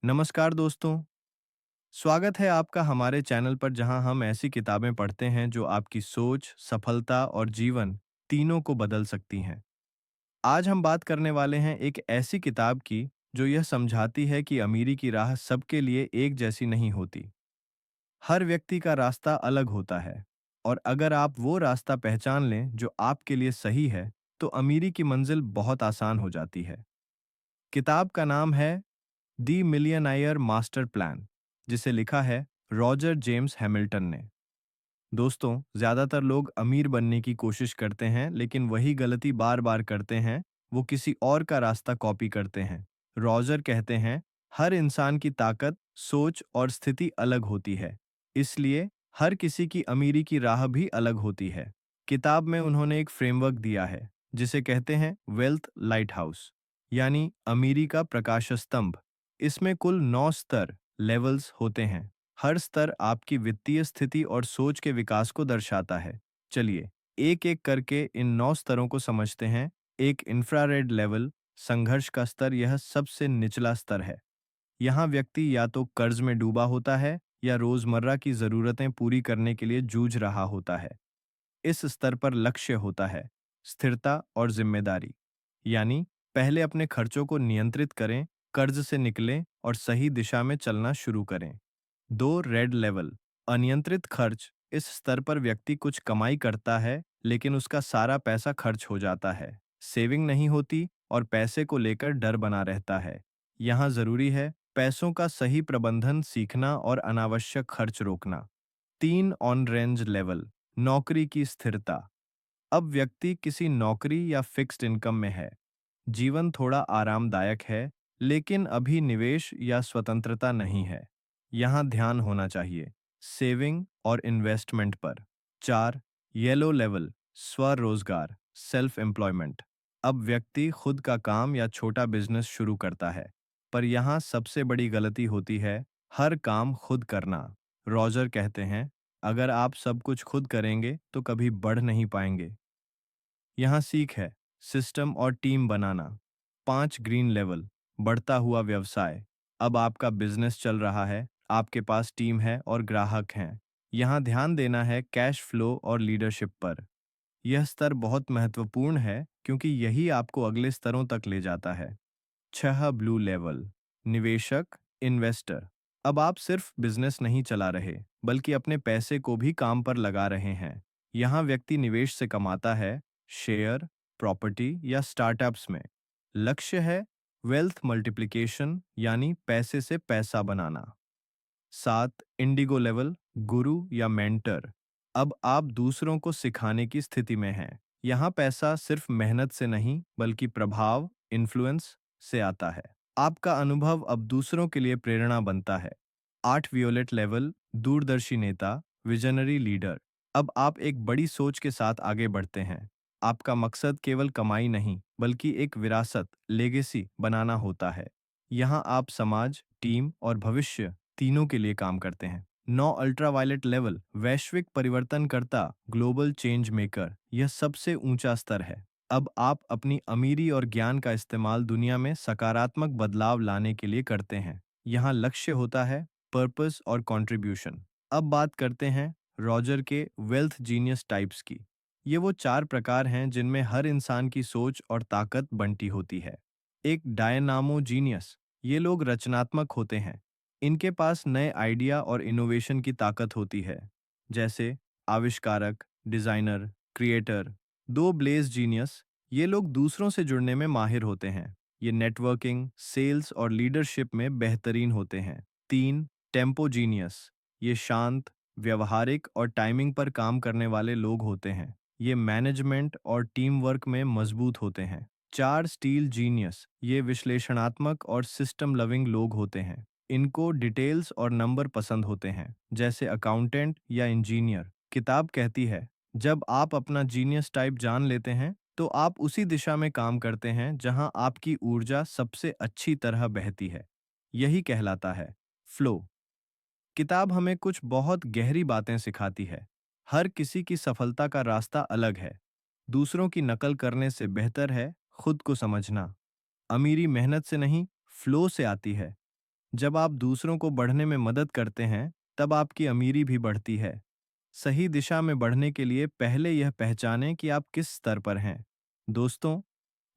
नमस्कार दोस्तों, स्वागत है आपका हमारे चैनल पर जहां हम ऐसी किताबें पढ़ते हैं जो आपकी सोच, सफलता और जीवन तीनों को बदल सकती हैं। आज हम बात करने वाले हैं एक ऐसी किताब की जो यह समझाती है कि अमीरी की राह सबके लिए एक जैसी नहीं होती। हर व्यक्ति का रास्ता अलग होता है और अगर आप वो रास्ता पहचान लें जो आपके लिए सही है, तो अमीरी की मंजिल बहुत आसान हो जाती है। किताब का नाम है दी मिलियनायर मास्टर प्लान, जिसे लिखा है रॉजर जेम्स हैमिल्टन ने। दोस्तों, ज्यादातर लोग अमीर बनने की कोशिश करते हैं, लेकिन वही गलती बार बार करते हैं। वो किसी और का रास्ता कॉपी करते हैं। रॉजर कहते हैं, हर इंसान की ताकत, सोच और स्थिति अलग होती है, इसलिए हर किसी की अमीरी की राह भी अलग होती है। किताब में उन्होंने एक फ्रेमवर्क दिया है जिसे कहते हैं वेल्थ लाइट हाउस, यानी अमीरी का प्रकाश स्तंभ। इसमें कुल 9 स्तर लेवल्स होते हैं। हर स्तर आपकी वित्तीय स्थिति और सोच के विकास को दर्शाता है। चलिए एक एक करके इन 9 स्तरों को समझते हैं। एक इंफ्रारेड लेवल, संघर्ष का स्तर, यह सबसे निचला स्तर है। यहाँ व्यक्ति या तो कर्ज में डूबा होता है या रोजमर्रा की जरूरतें पूरी करने के लिए जूझ रहा होता है। इस स्तर पर लक्ष्य होता है स्थिरता और जिम्मेदारी, यानी पहले अपने खर्चों को नियंत्रित करें, कर्ज से निकलें और सही दिशा में चलना शुरू करें। दो रेड लेवल, अनियंत्रित खर्च। इस स्तर पर व्यक्ति कुछ कमाई करता है लेकिन उसका सारा पैसा खर्च हो जाता है। सेविंग नहीं होती और पैसे को लेकर डर बना रहता है। यहाँ जरूरी है पैसों का सही प्रबंधन सीखना और अनावश्यक खर्च रोकना। तीन ऑन रेंज लेवल, नौकरी की स्थिरता। अब व्यक्ति किसी नौकरी या फिक्स्ड इनकम में है। जीवन थोड़ा आरामदायक है, लेकिन अभी निवेश या स्वतंत्रता नहीं है। यहाँ ध्यान होना चाहिए सेविंग और इन्वेस्टमेंट पर। चार येलो लेवल, स्वरोजगार, सेल्फ एम्प्लॉयमेंट। अब व्यक्ति खुद का काम या छोटा बिजनेस शुरू करता है, पर यहाँ सबसे बड़ी गलती होती है हर काम खुद करना। रॉजर कहते हैं, अगर आप सब कुछ खुद करेंगे तो कभी बढ़ नहीं पाएंगे। यहाँ सीख है सिस्टम और टीम बनाना। 5 ग्रीन लेवल, बढ़ता हुआ व्यवसाय। अब आपका बिजनेस चल रहा है, आपके पास टीम है और ग्राहक हैं। यहाँ ध्यान देना है कैश फ्लो और लीडरशिप पर। यह स्तर बहुत महत्वपूर्ण है क्योंकि यही आपको अगले स्तरों तक ले जाता है। 6 ब्लू लेवल, निवेशक, इन्वेस्टर। अब आप सिर्फ बिजनेस नहीं चला रहे, बल्कि अपने पैसे को भी काम पर लगा रहे हैं। यहाँ व्यक्ति निवेश से कमाता है, शेयर, प्रॉपर्टी या स्टार्टअप्स में। लक्ष्य है वेल्थ मल्टीप्लिकेशन, यानी पैसे से पैसा बनाना। 7 इंडिगो लेवल, गुरु या मेंटर। अब आप दूसरों को सिखाने की स्थिति में हैं। यहाँ पैसा सिर्फ मेहनत से नहीं, बल्कि प्रभाव, इन्फ्लुएंस से आता है। आपका अनुभव अब दूसरों के लिए प्रेरणा बनता है। 8 वियोलेट लेवल, दूरदर्शी नेता, विजनरी लीडर। अब आप एक बड़ी सोच के साथ आगे बढ़ते हैं। आपका मकसद केवल कमाई नहीं, बल्कि एक विरासत, लेगेसी बनाना होता है। यहाँ आप समाज, टीम और भविष्य तीनों के लिए काम करते हैं। 9 अल्ट्रावायलेट लेवल, वैश्विक परिवर्तनकर्ता, ग्लोबल चेंज मेकर। यह सबसे ऊंचा स्तर है। अब आप अपनी अमीरी और ज्ञान का इस्तेमाल दुनिया में सकारात्मक बदलाव लाने के लिए करते हैं। यहाँ लक्ष्य होता है पर्पस और कंट्रीब्यूशन। अब बात करते हैं रॉजर के वेल्थ जीनियस टाइप्स की। ये वो 4 प्रकार हैं जिनमें हर इंसान की सोच और ताकत बंटी होती है। एक डायनामो जीनियस, ये लोग रचनात्मक होते हैं। इनके पास नए आइडिया और इनोवेशन की ताकत होती है, जैसे आविष्कारक, डिजाइनर, क्रिएटर। दो ब्लेज जीनियस, ये लोग दूसरों से जुड़ने में माहिर होते हैं। ये नेटवर्किंग, सेल्स और लीडरशिप में बेहतरीन होते हैं। तीन टेम्पो जीनियस, ये शांत, व्यवहारिक और टाइमिंग पर काम करने वाले लोग होते हैं। ये मैनेजमेंट और टीम वर्क में मजबूत होते हैं। चार स्टील जीनियस, ये विश्लेषणात्मक और सिस्टम लविंग लोग होते हैं। इनको डिटेल्स और नंबर पसंद होते हैं, जैसे अकाउंटेंट या इंजीनियर। किताब कहती है, जब आप अपना जीनियस टाइप जान लेते हैं, तो आप उसी दिशा में काम करते हैं जहां आपकी ऊर्जा सबसे अच्छी तरह बहती है। यही कहलाता है फ्लो। किताब हमें कुछ बहुत गहरी बातें सिखाती है। हर किसी की सफलता का रास्ता अलग है। दूसरों की नकल करने से बेहतर है खुद को समझना। अमीरी मेहनत से नहीं, फ्लो से आती है। जब आप दूसरों को बढ़ने में मदद करते हैं, तब आपकी अमीरी भी बढ़ती है। सही दिशा में बढ़ने के लिए पहले यह पहचानें कि आप किस स्तर पर हैं। दोस्तों,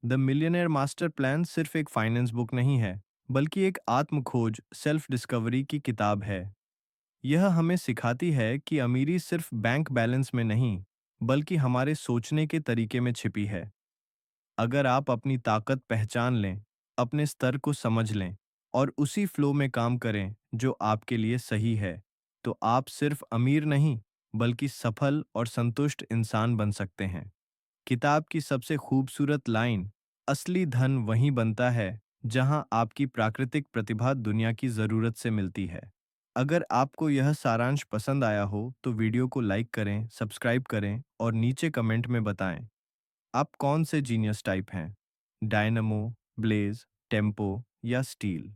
द मिलियनेयर मास्टर प्लान सिर्फ एक फाइनेंस बुक नहीं है, बल्कि एक आत्म खोज सेल्फ डिस्कवरी की किताब है। यह हमें सिखाती है कि अमीरी सिर्फ बैंक बैलेंस में नहीं, बल्कि हमारे सोचने के तरीके में छिपी है। अगर आप अपनी ताकत पहचान लें, अपने स्तर को समझ लें और उसी फ्लो में काम करें जो आपके लिए सही है, तो आप सिर्फ अमीर नहीं, बल्कि सफल और संतुष्ट इंसान बन सकते हैं। किताब की सबसे खूबसूरत लाइन, असली धन वहीं बनता है जहां आपकी प्राकृतिक प्रतिभा दुनिया की जरूरत से मिलती है। अगर आपको यह सारांश पसंद आया हो तो वीडियो को लाइक करें, सब्सक्राइब करें और नीचे कमेंट में बताएं आप कौन से जीनियस टाइप हैं, डायनमो, ब्लेज, टेम्पो या स्टील।